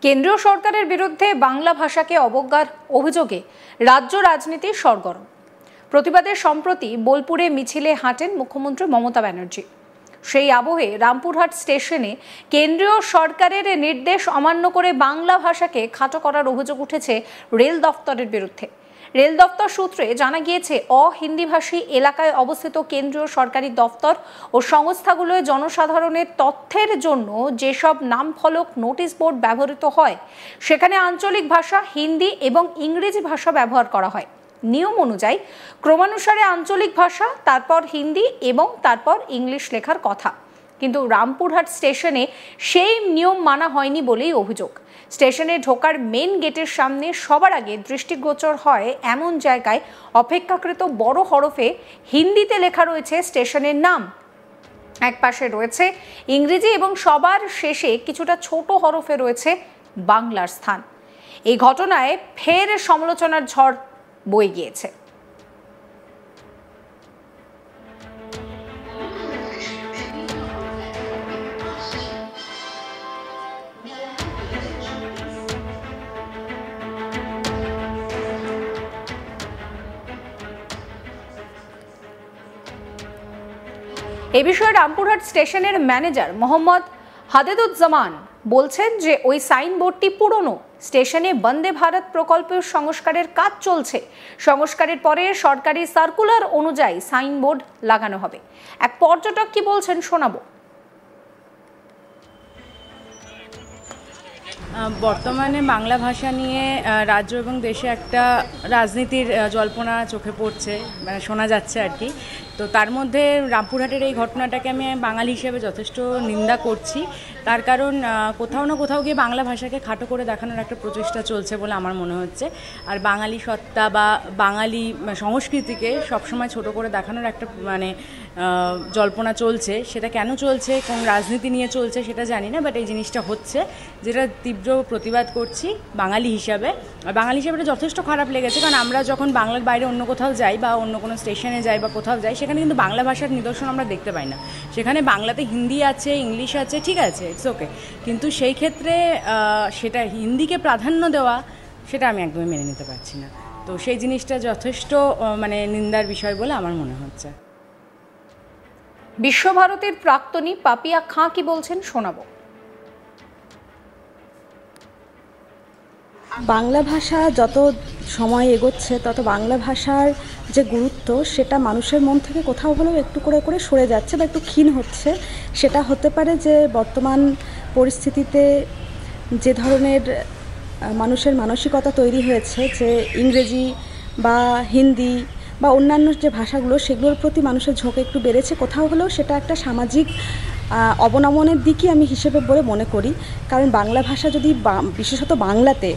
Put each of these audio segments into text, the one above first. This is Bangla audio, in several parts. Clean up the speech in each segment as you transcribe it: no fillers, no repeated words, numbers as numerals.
কেন্দ্রীয় সরকারের বিরুদ্ধে বাংলা ভাষাকে অবজ্ঞার অভিযোগে রাজ্য রাজনীতি সরগরম। প্রতিবাদের সম্প্রতি বোলপুরে মিছিলে হাঁটেন মুখ্যমন্ত্রী মমতা ব্যানার্জি। সেই আবহে রামপুরহাট স্টেশনে কেন্দ্রীয় সরকারের নির্দেশ অমান্য করে বাংলা ভাষাকে খাটো করার অভিযোগ উঠেছে রেল দফতরের বিরুদ্ধে। রেল দফতর সূত্রে জানা গিয়েছে, অহিন্দিভাষী এলাকায় অবস্থিত কেন্দ্রীয় সরকারি দফতর ও সংস্থাগুলোয় জনসাধারণের তথ্যের জন্য যেসব নামফলক, নোটিশ বোর্ড ব্যবহৃত হয়, সেখানে আঞ্চলিক ভাষা হিন্দি এবং ইংরেজি ভাষা ব্যবহার করা হয়। নিয়ম অনুযায়ী ক্রমানুসারে আঞ্চলিক ভাষা, তারপর হিন্দি এবং তারপর ইংলিশ লেখার কথা, কিন্তু রামপুরহাট স্টেশনে সেই নিয়ম মানা হয়নি বলেই অভিযোগ। স্টেশনে ঢোকার মেন গেটের সামনে সবার আগে দৃষ্টিগোচর হয় এমন জায়গায় অপেক্ষাকৃত বড় হরফে হিন্দিতে লেখা রয়েছে স্টেশনের নাম, একপাশে রয়েছে ইংরেজি এবং সবার শেষে কিছুটা ছোট হরফে রয়েছে বাংলার স্থান। এই ঘটনায় ফের সমালোচনার ঝড় বয়ে গিয়েছে। এ বিষয়ে রামপুরহাট স্টেশনের ম্যানেজার মোহাম্মদ হাদেদুজ্জামান বলছেন যে ওই সাইনবোর্ডটি পুরনো। স্টেশনে বন্দে ভারত প্রকল্পের সংস্কারের কাজ চলছে। সংস্কারের পরে সরকারি সার্কুলার অনুযায়ী সাইনবোর্ড লাগানো হবে। এক পর্যটক কি বলছেন শোনাবো। বর্তমানে বাংলা ভাষা নিয়ে রাজ্য এবং দেশে একটা রাজনীতির জল্পনা চোখে পড়ছে, মানে শোনা যাচ্ছে আর কি। তো তার মধ্যে রামপুরহাটের এই ঘটনাটাকে আমি বাঙালি হিসেবে যথেষ্ট নিন্দা করছি। তার কারণ কোথাও না কোথাও গিয়ে বাংলা ভাষাকে খাটো করে দেখানোর একটা প্রচেষ্টা চলছে বলে আমার মনে হচ্ছে। আর বাঙালি সত্তা বা বাঙালি সংস্কৃতিকে সবসময় ছোট করে দেখানোর একটা জল্পনা চলছে। সেটা কেন চলছে, কোন রাজনীতি নিয়ে চলছে সেটা জানি না, বাট এই জিনিসটা হচ্ছে, যেটা তীব্র প্রতিবাদ করছি বাঙালি হিসাবে। আর বাঙালি হিসাবে এটা যথেষ্ট খারাপ লেগেছে, কারণ আমরা যখন বাংলার বাইরে অন্য কোথাও যাই বা অন্য কোনো স্টেশনে যাই বা কোথাও যাই, সেখানে কিন্তু বাংলা ভাষার নিদর্শন আমরা দেখতে পাই না। সেখানে বাংলাতে হিন্দি আছে, ইংলিশ আছে, ঠিক আছে, ইটস ওকে, কিন্তু সেই ক্ষেত্রে সেটা হিন্দিকে প্রাধান্য দেওয়া, সেটা আমি একদমই মেনে নিতে পারছি না। তো সেই জিনিসটা যথেষ্ট নিন্দার বিষয় বলে আমার মনে হচ্ছে। বিশ্বভারতীর প্রাক্তনী পাপিয়া খাঁ কি বলছেন শোনাবো। বাংলা ভাষা যত সময় এগোচ্ছে তত বাংলা ভাষার যে গুরুত্ব, সেটা মানুষের মন থেকে কোথাও হলেও একটু করে করে সরে যাচ্ছে বা একটু ক্ষীণ হচ্ছে। সেটা হতে পারে যে বর্তমান পরিস্থিতিতে যে ধরনের মানুষের মানসিকতা তৈরি হয়েছে, যে ইংরেজি বা হিন্দি বা অন্যান্য যে ভাষাগুলো, সেগুলোর প্রতি মানুষের ঝোঁক একটু বেড়েছে। কোথাও হলেও সেটা একটা সামাজিক অবনমনের দিকই আমি হিসেবে বলে মনে করি। কারণ বাংলা ভাষা যদি বিশেষত বাংলাতে,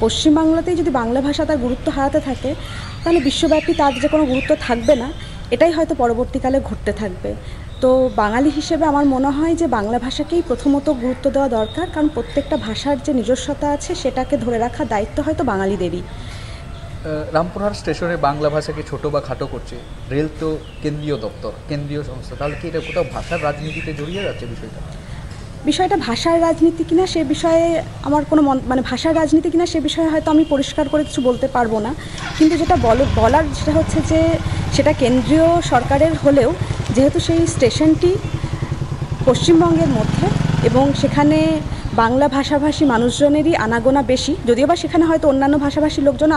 পশ্চিমবাংলাতেই যদি বাংলা ভাষা তার গুরুত্ব হারাতে থাকে, তাহলে বিশ্বব্যাপী তার যে কোনো গুরুত্ব থাকবে না, এটাই হয়তো পরবর্তীকালে ঘটতে থাকবে। তো বাঙালি হিসেবে আমার মনে হয় যে বাংলা ভাষাকেই প্রথমত গুরুত্ব দেওয়া দরকার, কারণ প্রত্যেকটা ভাষার যে নিজস্বতা আছে সেটাকে ধরে রাখার দায়িত্ব হয়তো বাঙালিদেরই। রামপুরহাট স্টেশনে বাংলা ভাষাকে ছোট বা খাটো করছে রেল, তো কেন্দ্রীয় দপ্তর, কেন্দ্রীয় সংস্থা, তাহলে কি এটা কোথাও ভাষার রাজনীতিতে জড়িয়ে যাচ্ছে বিষয়টা? ভাষার রাজনীতি কিনা সে বিষয়ে আমার কোনো ভাষার রাজনীতি কিনা সে বিষয়ে হয়তো আমি পরিষ্কার করে কিছু বলতে পারবো না। কিন্তু যেটা বলার সেটা হচ্ছে যে সেটা কেন্দ্রীয় সরকারের হলেও যেহেতু সেই স্টেশনটি পশ্চিমবঙ্গের মধ্যে এবং সেখানে বাংলা ভাষাভাষী মানুষজনেরই আনাগোনা বেশি, যদিও বা সেখানে হয়তো অন্যান্য ভাষাভাষী লোকজন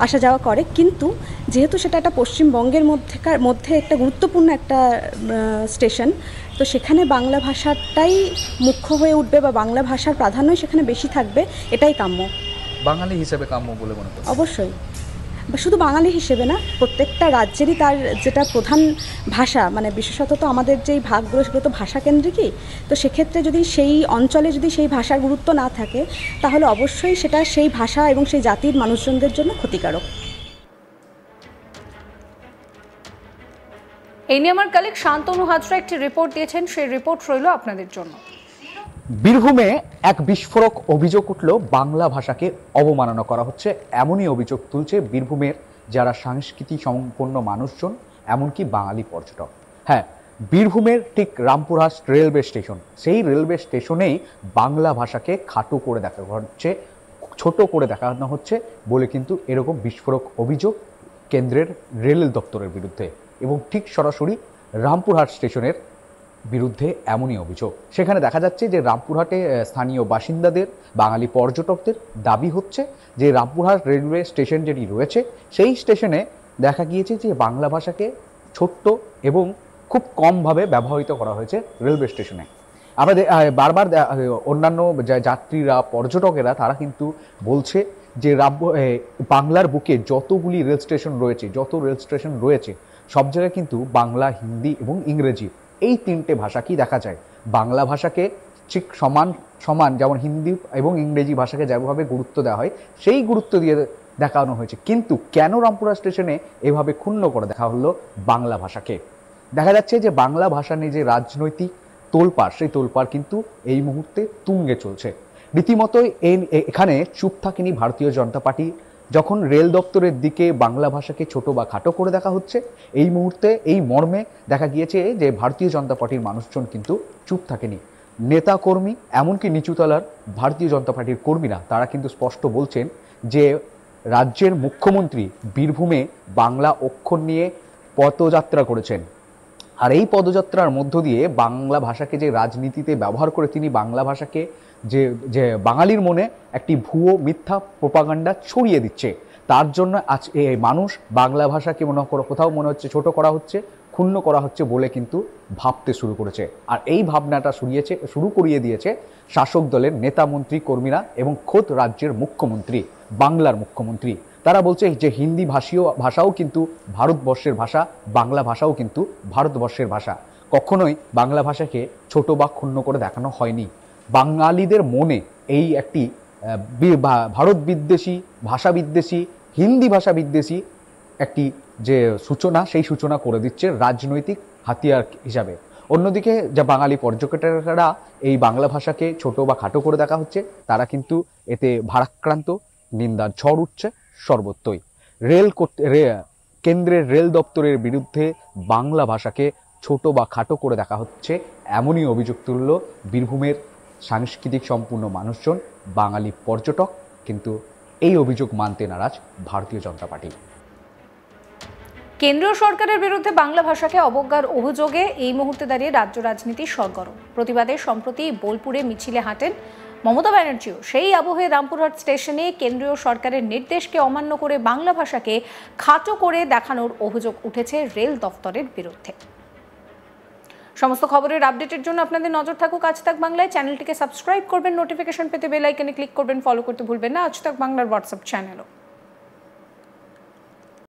আসা যাওয়া করে, কিন্তু যেহেতু সেটা একটা পশ্চিমবঙ্গের মধ্যে একটা গুরুত্বপূর্ণ একটা স্টেশন, তো সেখানে বাংলা ভাষাটাই মুখ্য হয়ে উঠবে বা বাংলা ভাষার প্রাধান্যই সেখানে বেশি থাকবে, এটাই কাম্য। বাঙালি হিসেবে কাম্য বলে মনে করি। অবশ্যই, শুধু বাঙালি হিসেবে না, প্রত্যেকটা রাজ্যেরই তার যেটা প্রধান ভাষা, বিশেষত তো আমাদের যেই ভাগগুলো সেগুলো তো ভাষা কেন্দ্রিকই। তো সেক্ষেত্রে যদি সেই অঞ্চলে যদি সেই ভাষার গুরুত্ব না থাকে, তাহলে অবশ্যই সেটা সেই ভাষা এবং সেই জাতির মানুষজনদের জন্য ক্ষতিকারক। এই নিয়ে আমার কালিগ শান্তনু হাজরা একটি রিপোর্ট দিয়েছেন, সেই রিপোর্ট রইল আপনাদের জন্য। বীরভূমে এক বিস্ফোরক অভিযোগ উঠল, বাংলা ভাষাকে অবমাননা করা হচ্ছে। এমনই অভিযোগ তুলছে বীরভূমের যারা সাংস্কৃতিক সম্পন্ন মানুষজন, এমনকি বাঙালি পর্যটক। হ্যাঁ, বীরভূমের ঠিক রামপুরহাট রেলওয়ে স্টেশন, সেই রেলওয়ে স্টেশনেই বাংলা ভাষাকে খাটো করে দেখা হচ্ছে, ছোট করে দেখানো হচ্ছে বলে কিন্তু এরকম বিস্ফোরক অভিযোগ কেন্দ্রের রেল দপ্তরের বিরুদ্ধে, এবং ঠিক সরাসরি রামপুরহাট স্টেশনের বিরুদ্ধে এমনই অভিযোগ। সেখানে দেখা যাচ্ছে যে রামপুরহাটে স্থানীয় বাসিন্দাদের, বাঙালি পর্যটকদের দাবি হচ্ছে যে রামপুরহাট রেলওয়ে স্টেশন যেটি রয়েছে সেই স্টেশনে দেখা গিয়েছে যে বাংলা ভাষাকে ছোট্ট এবং খুব কমভাবে ব্যবহৃত করা হয়েছে রেলওয়ে স্টেশনে। আমাদের বারবার অন্যান্য যাত্রীরা, পর্যটকেরা তারা কিন্তু বলছে যে বাংলার বুকে যতগুলি রেল স্টেশন রয়েছে সব জায়গায় কিন্তু বাংলা, হিন্দি এবং ইংরেজি এই তিনটে ভাষাকেই দেখা যায়। বাংলা ভাষাকে ঠিক সমান যেমন হিন্দি এবং ইংরেজি ভাষাকে যেভাবে গুরুত্ব দেওয়া হয় সেই গুরুত্ব দিয়ে দেখানো হয়েছে, কিন্তু কেন রামপুরহাট স্টেশনে এভাবে ক্ষুণ্ণ করে দেখা হলো বাংলা ভাষাকে? দেখা যাচ্ছে যে বাংলা ভাষা নিয়ে যে রাজনৈতিক তোলপাড়, সেই তোলপাড় কিন্তু এই মুহূর্তে তুঙ্গে চলছে। রীতিমতোই এখানে চুপ থাকেনি ভারতীয় জনতা পার্টি। যখন রেল দপ্তরের দিকে বাংলা ভাষাকে ছোট বা খাটো করে দেখা হচ্ছে, এই মুহূর্তে এই মর্মে দেখা গিয়েছে যে ভারতীয় জনতা পার্টির মানুষজন কিন্তু চুপ থাকেনি। নেতা কর্মী, এমনকি নিচুতলার ভারতীয় জনতা পার্টির কর্মীরা তারা কিন্তু স্পষ্ট বলছেন যে রাজ্যের মুখ্যমন্ত্রী বীরভূমে বাংলা অক্ষর নিয়ে পদযাত্রা করেছেন, আর এই পদযাত্রার মধ্য দিয়ে বাংলা ভাষাকে যে রাজনীতিতে ব্যবহার করে তিনি বাংলা ভাষাকে যে বাঙালির মনে একটি ভুয়ো মিথ্যা প্রোপাগান্ডা ছড়িয়ে দিচ্ছে, তার জন্য আজ এই মানুষ বাংলা ভাষাকে কোথাও মনে হচ্ছে ছোট করা হচ্ছে, ক্ষুণ্ণ করা হচ্ছে বলে কিন্তু ভাবতে শুরু করেছে। আর এই ভাবনাটা শুরু করিয়ে দিয়েছে শাসক দলের নেতা, মন্ত্রী, কর্মীরা এবং খোদ রাজ্যের মুখ্যমন্ত্রী, বাংলার মুখ্যমন্ত্রী। তারা বলছে যে হিন্দি ভাষাও কিন্তু ভারতবর্ষের ভাষা, বাংলা ভাষাও কিন্তু ভারতবর্ষের ভাষা। কখনোই বাংলা ভাষাকে ছোট বা ক্ষুণ্ণ করে দেখানো হয়নি। বাঙালিদের মনে এই একটি ভারত বিদ্বেষী, ভাষা বিদ্বেষী, হিন্দি ভাষা বিদ্বেষী একটি যে সূচনা, সেই সূচনা করে দিচ্ছে রাজনৈতিক হাতিয়ার হিসাবে। অন্যদিকে যা বাঙালি পর্যটকেরা এই বাংলা ভাষাকে ছোট বা খাটো করে দেখা হচ্ছে, তারা কিন্তু এতে ভারাক্রান্ত, নিন্দার ঝড় উঠছে সর্বত্রই। কেন্দ্রের রেল দপ্তরের বিরুদ্ধে বাংলা ভাষাকে ছোট বা খাটো করে দেখা হচ্ছে, এমনই অভিযোগ তুলল বীরভূমের সাংস্কৃতিক সম্পূর্ণ মানুষজন, বাঙালি পর্যটক। কিন্তু এই অভিযোগ মানতে নারাজ ভারতীয় জনতা পার্টি। কেন্দ্রীয় সরকারের বিরুদ্ধে বাংলা ভাষাকে অবজ্ঞার অভিযোগে এই মুহূর্তে দাঁড়িয়ে রাজ্য রাজনীতি সরগরম। প্রতিবাদে সম্প্রতি বোলপুরে মিছিলে হাঁটেন মমতা ব্যানার্জিও। সেই আবহে রামপুরহাট স্টেশনে কেন্দ্রীয় সরকারের নির্দেশকে অমান্য করে বাংলা ভাষাকে খাটো করে দেখানোর অভিযোগ উঠেছে রেল দফতরের বিরুদ্ধে। সমস্ত খবরের আপডেটের জন্য আপনাদের নজর থাকুক আজ তাক বাংলায়। চ্যানেলটিকে সাবস্ক্রাইব করবেন, নোটিফিকেশন পেতে বেল আইকনে ক্লিক করবেন, ফলো করতে ভুলবেন না আজ তাক বাংলার হোয়াটসঅ্যাপ চ্যানেলও।